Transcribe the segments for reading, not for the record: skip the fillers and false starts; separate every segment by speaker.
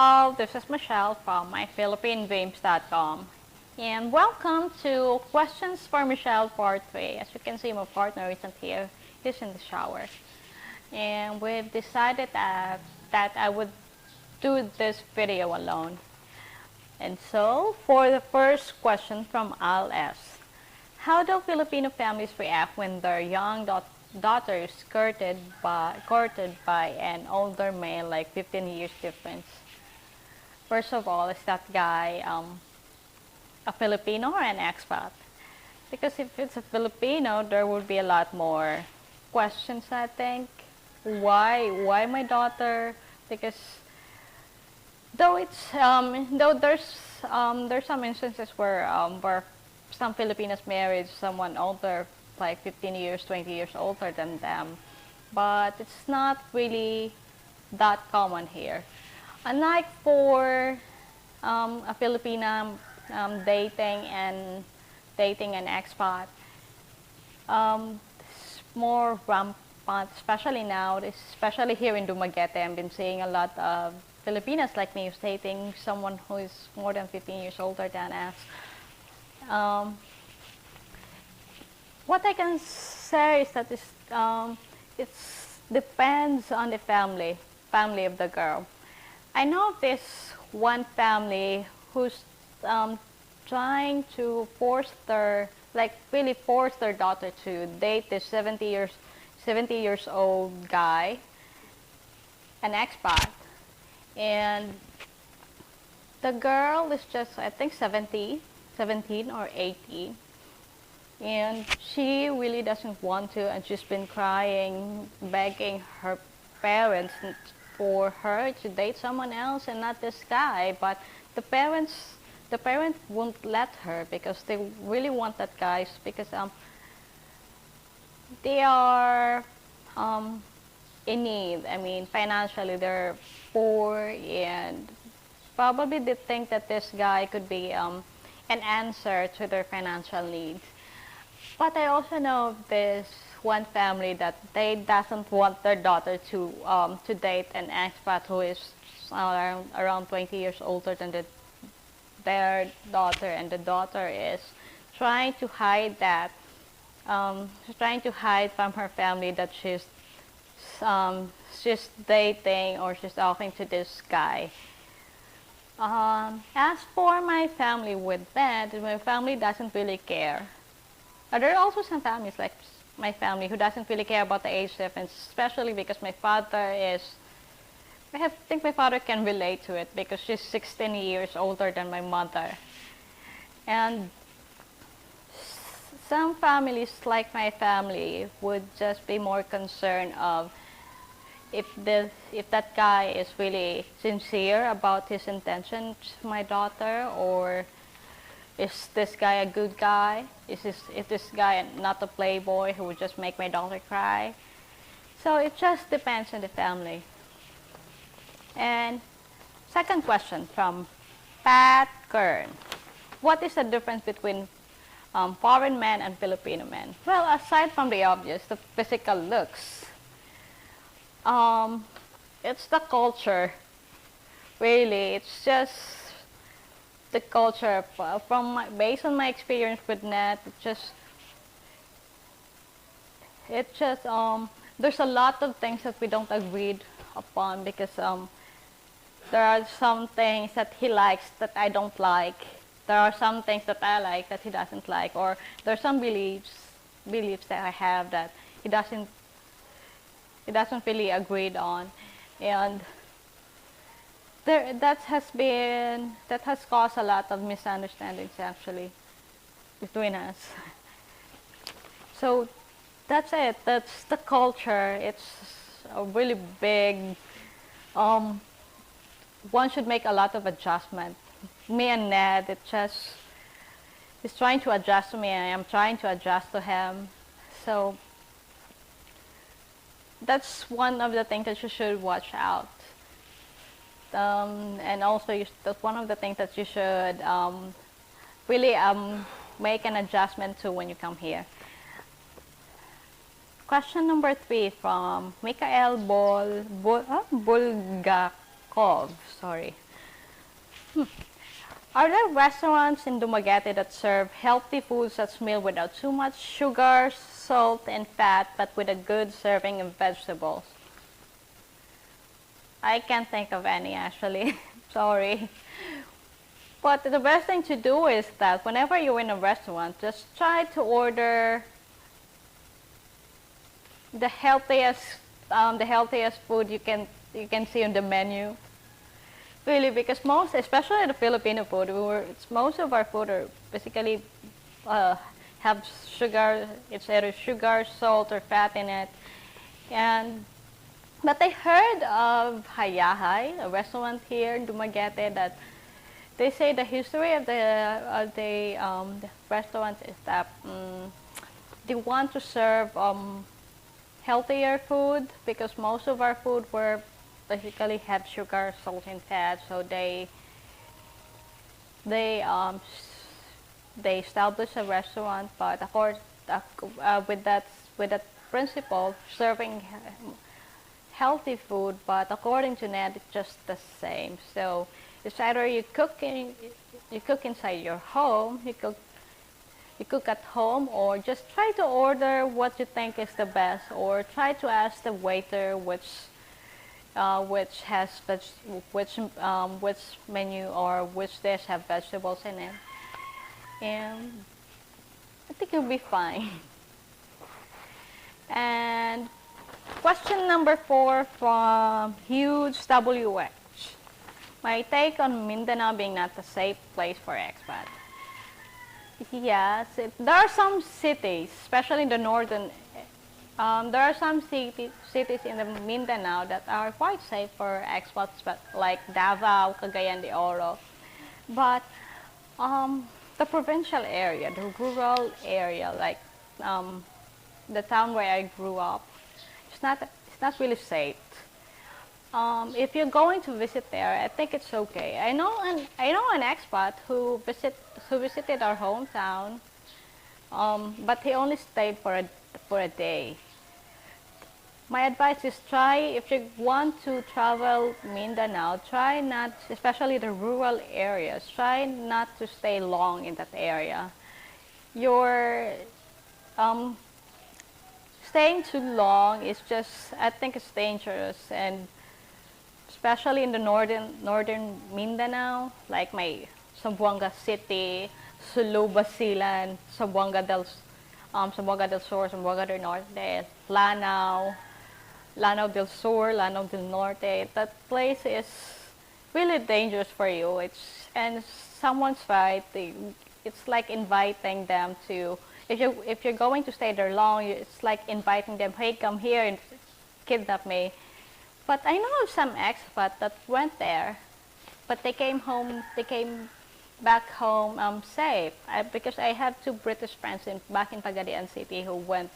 Speaker 1: all, this is Michelle from myphilippinedreams.com, and welcome to Questions for Michelle Part 3. As you can see, my partner isn't here, he's in the shower. And we've decided that I would do this video alone. And so, for the first question from Al S. How do Filipino families react when their young daughter is courted by an older male, like 15 years difference? First of all, is that guy a Filipino or an expat? Because if it's a Filipino, there would be a lot more questions, I think. Why my daughter? Because though there's some instances where some Filipinos married someone older, like 15 years, 20 years older than them, but it's not really that common here. Unlike for a Filipina dating an expat, it's more rampant, especially now, especially here in Dumaguete. I've been seeing a lot of Filipinas like me who's dating someone who is more than 15 years older than us. What I can say is that it depends on the family of the girl. I know this one family who's trying to really force their daughter to date this 70 years old guy, an expat, and the girl is just, I think, 17 or 18, and she really doesn't want to, and she's been crying, begging her parents for her to date someone else and not this guy. But the parent won't let her because they really want that guy, because they are in need. I mean, financially they're poor, and probably they think that this guy could be an answer to their financial needs. But I also know of this one family that they doesn't want their daughter to date an expat who is around 20 years older than their daughter, and the daughter is trying to hide that. She's trying to hide from her family that she's dating or she's talking to this guy. As for my family with that, my family doesn't really care. There are also some families like my family who doesn't really care about the age difference, especially because my father is, I think my father can relate to it because she's 16 years older than my mother. And some families like my family would just be more concerned of if that guy is really sincere about his intentions to my daughter, or is this guy a good guy? Is this guy not a playboy who would just make my daughter cry? So it just depends on the family. And second question from Pat Kern. What is the difference between foreign men and Filipino men? Well, aside from the obvious, the physical looks, it's the culture. Really, it's just the culture. Based on my experience with Nat, there's a lot of things that we don't agree upon, because there are some things that he likes that I don't like. There are some things that I like that he doesn't like, or there are some beliefs that I have that he doesn't really agree on, and that has caused a lot of misunderstandings actually between us. So that's it. That's the culture. It's a really big. One should make a lot of adjustment. Me and Ned, he's trying to adjust to me, and I'm trying to adjust to him. So that's one of the things that you should watch out. And also, that's one of the things that you should really make an adjustment to when you come here. Question number 3 from Michael Bulgakov. Sorry. Are there restaurants in Dumaguete that serve healthy foods that's meal without too much sugar, salt, and fat, but with a good serving of vegetables? I can't think of any actually. Sorry. But the best thing to do is that whenever you're in a restaurant, just try to order the healthiest food you can see on the menu. Really, because most, especially the Filipino food, most of our food are basically uh, have sugar. It's either sugar, salt, or fat in it. And but I heard of Hayahay, a restaurant here in Dumaguete, that they say the history of the restaurant is that they want to serve healthier food because most of our food were basically have sugar, salt, and fat. So they um, they established a restaurant, but of course with that principle, serving healthy food, but according to Ned, it's just the same. So it's either you cook inside your home, you cook at home, or just try to order what you think is the best, or try to ask the waiter which has which menu or which dish have vegetables in it, and I think you'll be fine. And question number 4 from Huge WH. My take on Mindanao being not a safe place for expat. Yes, there are some cities, especially in the northern. There are some cities in the Mindanao that are quite safe for expats, but like Davao, Cagayan de Oro. But the provincial area, the rural area, like the town where I grew up, it's not really safe. If you're going to visit there, I think it's okay. I know an expat who visited our hometown, but he only stayed for a day. My advice is if you want to travel Mindanao, try not, especially the rural areas, try not to stay long in that area. You're staying too long is just, I think it's dangerous, and especially in the northern Mindanao, like my Zamboanga City, Sulu, Basilan, Zamboanga del Sur, Zamboanga del Norte, Lanao del Sur, Lanao del Norte. That place is really dangerous for you. And someone's right. It's like inviting them to. If you're going to stay there long, it's like inviting them. Hey, come here and kidnap me. But I know of some expats that went there, but they came home. They came back home safe. Because I have 2 British friends back in Pagadian City who went.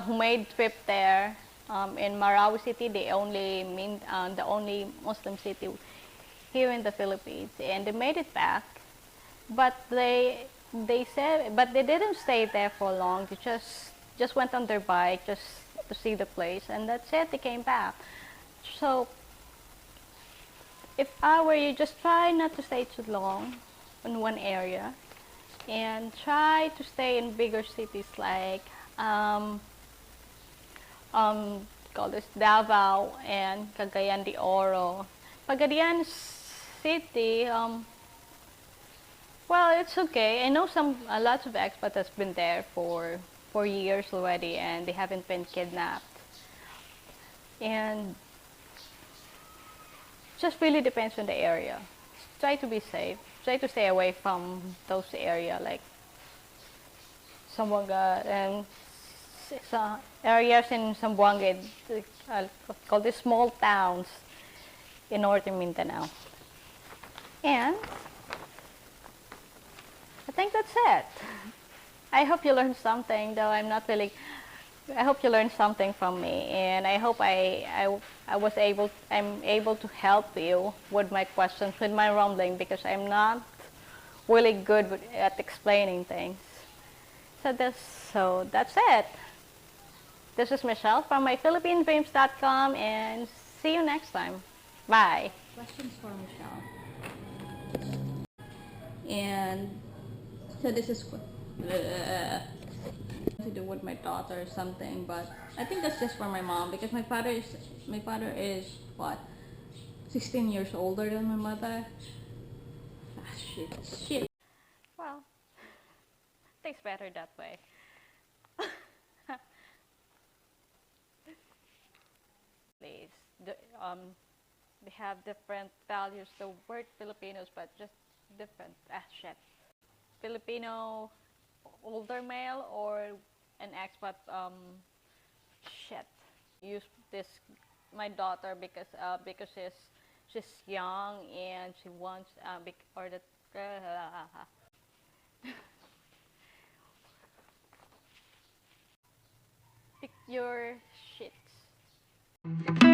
Speaker 1: Who made trip there in Marawi City, the only Muslim city here in the Philippines, and they made it back. But they didn't stay there for long. They just went on their bike just to see the place, and that's it. They came back. So if I were you, just try not to stay too long in one area, and try to stay in bigger cities like call this Davao and Cagayan de Oro. Pagadian City, well, it's okay. I know a lot of expats has been there for years already, and they haven't been kidnapped. And just really depends on the area. Try to be safe. Try to stay away from those area like Zamboanga and areas in Zamboanga, called the small towns in northern Mindanao. And I think that's it. I hope you learned something, though I'm not really. I hope you learned something from me, and I hope I'm able to help you with my questions, with my rumbling, because I'm not really good at explaining things. So that's it. This is Michelle from myphilippinevames.com, and see you next time. Bye.
Speaker 2: Questions for Michelle. And so this is what to do with my daughter or something, but I think that's just for my mom because my father is what 16 years older than my mother. Ah, shit.
Speaker 1: Well, tastes better that way. Please, they have different values. The word Filipinos, but just different. Ah, shit. Filipino older male or an expat shit. Use this my daughter because she's young and she wants or the pick your shits.